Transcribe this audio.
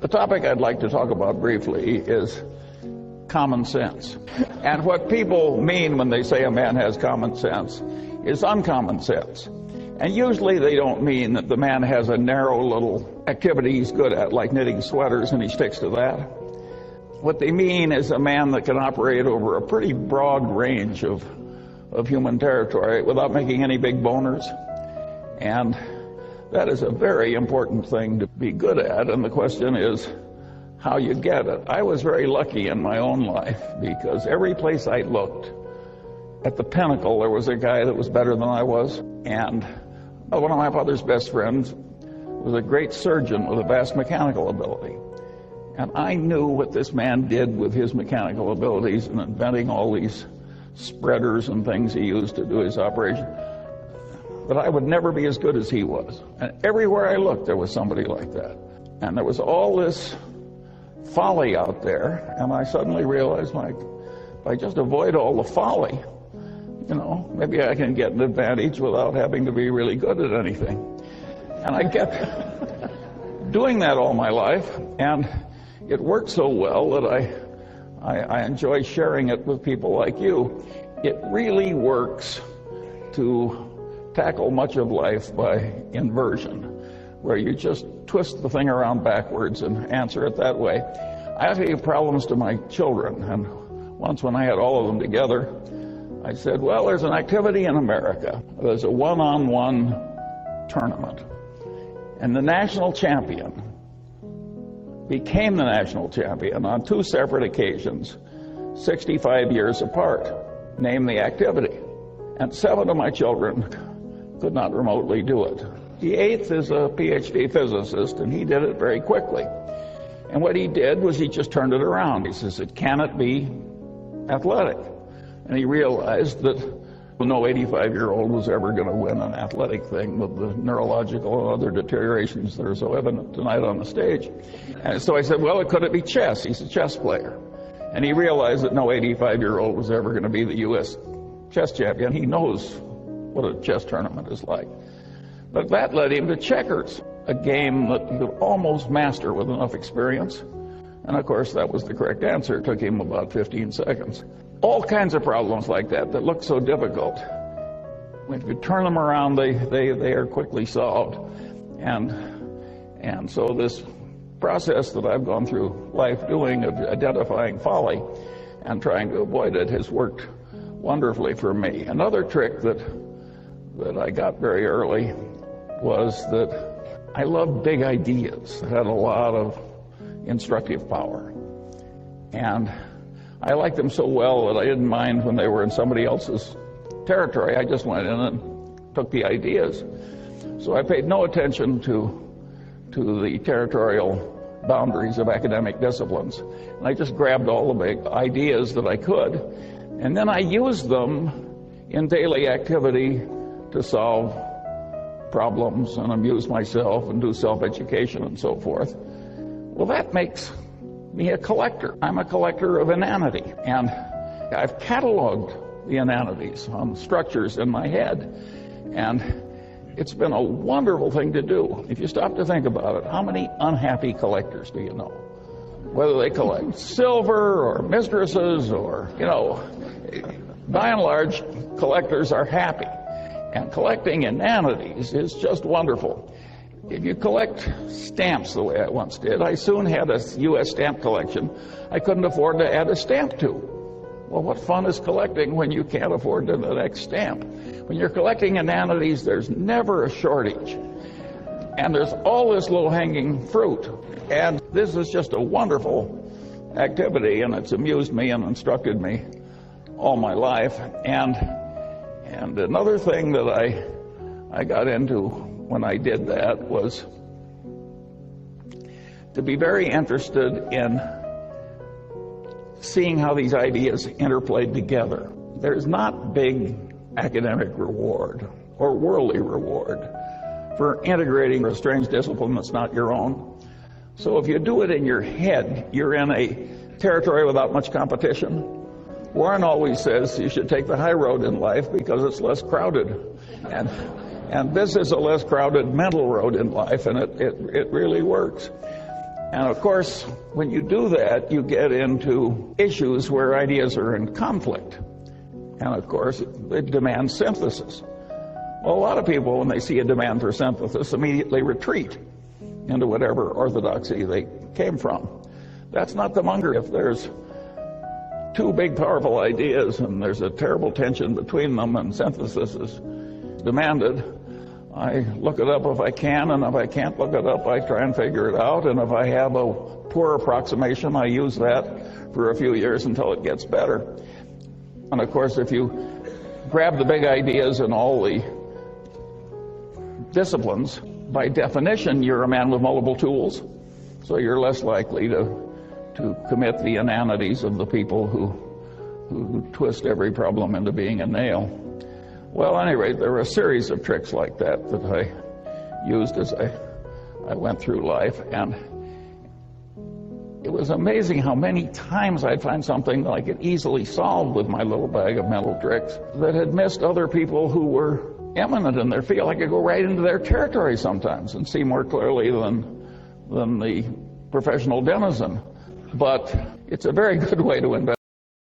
The topic I'd like to talk about briefly is common sense. And what people mean when they say a man has common sense is uncommon sense. And usually they don't mean that the man has a narrow little activity he's good at, like knitting sweaters, and he sticks to that. What they mean is a man that can operate over a pretty broad range of human territory without making any big boners. And that is a very important thing to be good at, and the question is how you get it. I was very lucky in my own life because every place I looked, at the pinnacle, there was a guy that was better than I was. And one of my father's best friends was a great surgeon with a vast mechanical ability. And I knew what this man did with his mechanical abilities in inventing all these spreaders and things he used to do his operation. But I would never be as good as he was. And everywhere I looked, there was somebody like that. And there was all this folly out there, and I suddenly realized, if I just avoid all the folly, maybe I can get an advantage without having to be really good at anything. And I kept doing that all my life, and it worked so well that I enjoy sharing it with people like you. It really works to tackle much of life by inversion, where you just twist the thing around backwards and answer it that way. I have to give problems to my children, and once when I had all of them together, I said, well, there's an activity in America. There's a one-on-one tournament, and the national champion became the national champion on two separate occasions, 65 years apart. Name the activity. And 7 of my children could not remotely do it. The 8th is a PhD physicist, and he did it very quickly. And what he did was he just turned it around. He says, can it be athletic? And he realized that no 85-year-old was ever going to win an athletic thing with the neurological and other deteriorations that are so evident tonight on the stage. And so I said, well, could it be chess? He's a chess player. And he realized that no 85-year-old was ever going to be the U.S. chess champion. He knows what a chess tournament is like. But that led him to checkers, a game that he could almost master with enough experience. And of course, that was the correct answer. It took him about 15 seconds. All kinds of problems like that look so difficult. When you turn them around, they are quickly solved. And so this process that I've gone through life doing of identifying folly and trying to avoid it has worked wonderfully for me. Another trick that I got very early was that I loved big ideas that had a lot of instructive power. And I liked them so well that I didn't mind when they were in somebody else's territory. I just went in and took the ideas. So I paid no attention to the territorial boundaries of academic disciplines. And I just grabbed all the big ideas that I could, and then I used them in daily activity to solve problems and amuse myself and do self-education and so forth. Well, that makes me a collector. I'm a collector of inanity, and I've cataloged the inanities on structures in my head, and it's been a wonderful thing to do. If you stop to think about it, how many unhappy collectors do you know? Whether they collect silver or mistresses or, by and large, collectors are happy. And collecting inanities is just wonderful. If you collect stamps the way I once did, I soon had a U.S. stamp collection I couldn't afford to add a stamp to. Well, what fun is collecting when you can't afford the next stamp? When you're collecting inanities, there's never a shortage. And there's all this low-hanging fruit. And this is just a wonderful activity, and it's amused me and instructed me all my life. And another thing that I got into when I did that was to be very interested in seeing how these ideas interplayed together. There's not big academic reward or worldly reward for integrating a strange discipline that's not your own. So if you do it in your head, you're in a territory without much competition. Warren always says you should take the high road in life because it's less crowded. And this is a less crowded mental road in life, and it really works. And of course, when you do that, you get into issues where ideas are in conflict. And of course, it demands synthesis. Well, a lot of people, when they see a demand for synthesis, immediately retreat into whatever orthodoxy they came from. That's not the Munger. If there's two big, powerful ideas and there's a terrible tension between them and synthesis is demanded, I look it up if I can, and if I can't look it up, I try and figure it out, and if I have a poor approximation, I use that for a few years until it gets better. And of course, if you grab the big ideas in all the disciplines, by definition, you're a man with multiple tools, so you're less likely to commit the inanities of the people who twist every problem into being a nail. Well, at any rate, there were a series of tricks like that I used as I went through life, and it was amazing how many times I'd find something that I could easily solve with my little bag of mental tricks that had missed other people who were eminent in their field. I could go right into their territory sometimes and see more clearly than the professional denizen. But it's a very good way to invest.